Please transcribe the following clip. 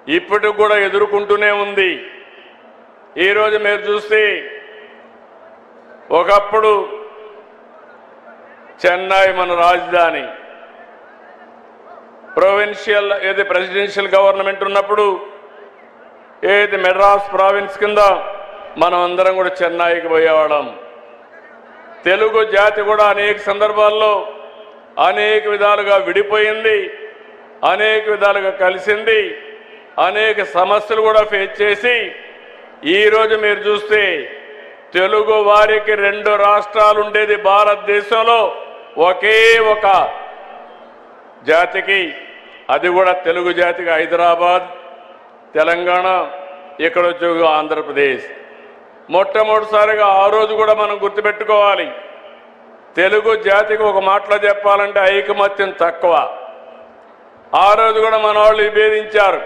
ఇప్పటికి కూడా ఎదుర్కొంటూనే ఉంది. ఈరోజు మీరు చూస్తే ఒకప్పుడు చెన్నై మన రాజధాని, ప్రొవిన్షియల్ ప్రెసిడెన్షియల్ గవర్నమెంట్ ఉన్నప్పుడు ఏది మెడ్రాస్ ప్రావిన్స్ కింద మనం అందరం కూడా చెన్నైకి పోయేవాళ్ళం. తెలుగు జాతి కూడా అనేక సందర్భాల్లో అనేక విధాలుగా విడిపోయింది, అనేక విధాలుగా కలిసింది, అనేక సమస్యలు కూడా ఫేస్ చేసి ఈరోజు మీరు చూస్తే తెలుగు వారికి 2 రాష్ట్రాలు ఉండేది భారతదేశంలో ఒకే ఒక జాతికి, అది కూడా తెలుగు జాతికి హైదరాబాద్, తెలంగాణ, ఇక్కడ వచ్చి ఆంధ్రప్రదేశ్. మొట్టమొదటిసారిగా ఆ రోజు కూడా మనం గుర్తుపెట్టుకోవాలి, తెలుగు జాతికి ఒక మాటలో చెప్పాలంటే ఐకమత్యం తక్కువ. ఆ రోజు కూడా మన వాళ్ళు విభేదించారు.